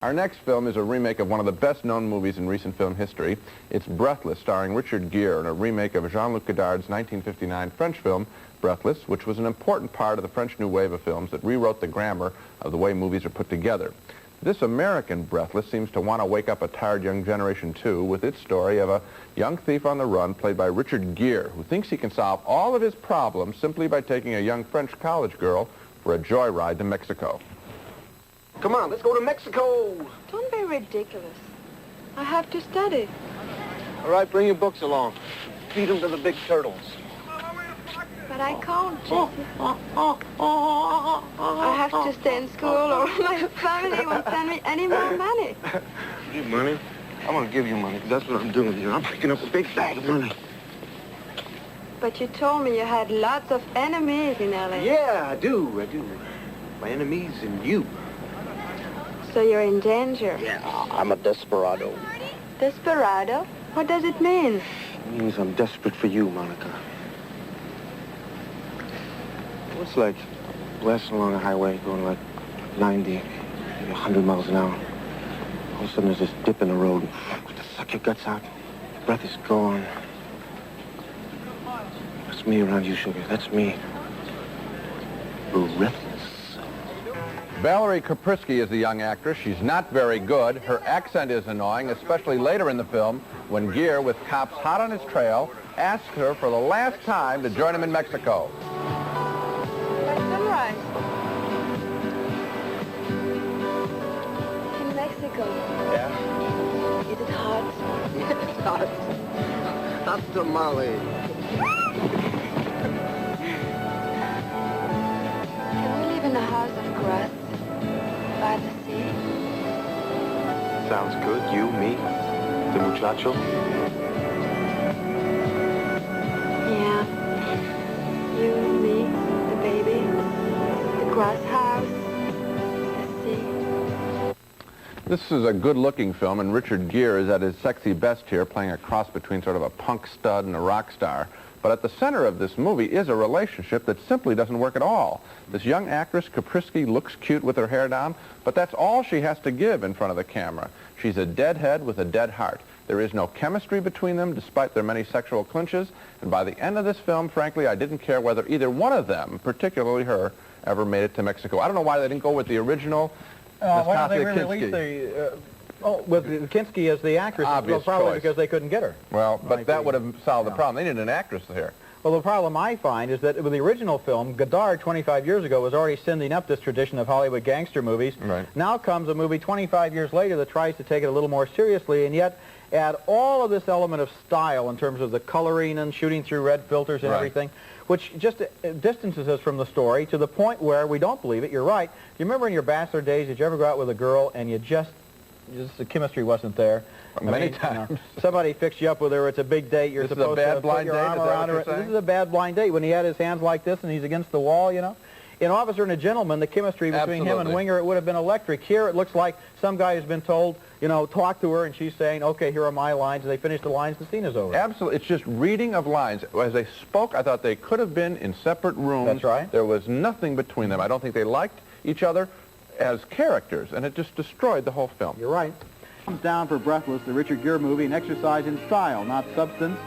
Our next film is a remake of one of the best-known movies in recent film history. It's Breathless, starring Richard Gere, and a remake of Jean-Luc Godard's 1959 French film, Breathless, which was an important part of the French New Wave of films that rewrote the grammar of the way movies are put together. This American Breathless seems to want to wake up a tired young generation, too, with its story of a young thief on the run played by Richard Gere, who thinks he can solve all of his problems simply by taking a young French college girl for a joyride to Mexico. Come on, let's go to Mexico. Don't be ridiculous. I have to study. All right, bring your books along. Feed them to the big turtles. But I can't, Jesse. I have to stay in school or my family won't send me any more money. You money? I'm going to give you money, because that's what I'm doing here. I'm picking up a big bag of money. But you told me you had lots of enemies in L.A. Yeah, I do. My enemies and you. So you're in danger. Yeah, I'm a desperado. Desperado? What does it mean? It means I'm desperate for you, Monica. It's like blasting along a highway going like 90, maybe 100 miles an hour. All of a sudden there's this dip in the road. To suck your guts out. Your breath is gone. That's me around you, sugar. That's me. Breathless. Valerie Kaprisky is the young actress. She's not very good. Her accent is annoying, especially later in the film when Gere, with cops hot on his trail, asks her for the last time to join him in Mexico. By sunrise. In Mexico. Yeah? Is it hot? It's hot. Hot tamale. Can we live in a house of grass by the sea? Sounds good. You, me, the muchacho. Yeah. You, me, the baby, the grass house, the sea. This is a good-looking film, and Richard Gere is at his sexy best here, playing a cross between sort of a punk stud and a rock star. But at the center of this movie is a relationship that simply doesn't work at all. This young actress, Kaprisky, looks cute with her hair down, but that's all she has to give in front of the camera. She's a deadhead with a dead heart. There is no chemistry between them, despite their many sexual clinches, and by the end of this film, frankly, I didn't care whether either one of them, particularly her, ever made it to Mexico. I don't know why they didn't go with the original. Why don't they re-release the... with Kinski as the actress, Obvious probably choice. because they couldn't get her. Well, but that would have solved the problem. They needed an actress here. Well, the problem I find is that with the original film, Godard 25 years ago was already sending up this tradition of Hollywood gangster movies. Right. Now comes a movie 25 years later that tries to take it a little more seriously and yet add all of this element of style in terms of the coloring and shooting through red filters and everything, which just distances us from the story to the point where we don't believe it. You're right. You remember in your bachelor days, did you ever go out with a girl and you just the chemistry wasn't there? Many times. You know, somebody fixed you up with her. It's a big date. You're supposed to put your arm around her. This is a bad blind date when he had his hands like this and he's against the wall, you know. In Officer and a Gentleman, the chemistry between him and Winger, it would have been electric. Here it looks like some guy has been told, you know, talk to her, and she's saying, okay, here are my lines, and they finish the lines, the scene is over. Absolutely. It's just reading of lines. As they spoke, I thought they could have been in separate rooms. That's right. There was nothing between them. I don't think they liked each other as characters, and it just destroyed the whole film. You're right. Comes down for Breathless, the Richard Gere movie, an exercise in style, not substance.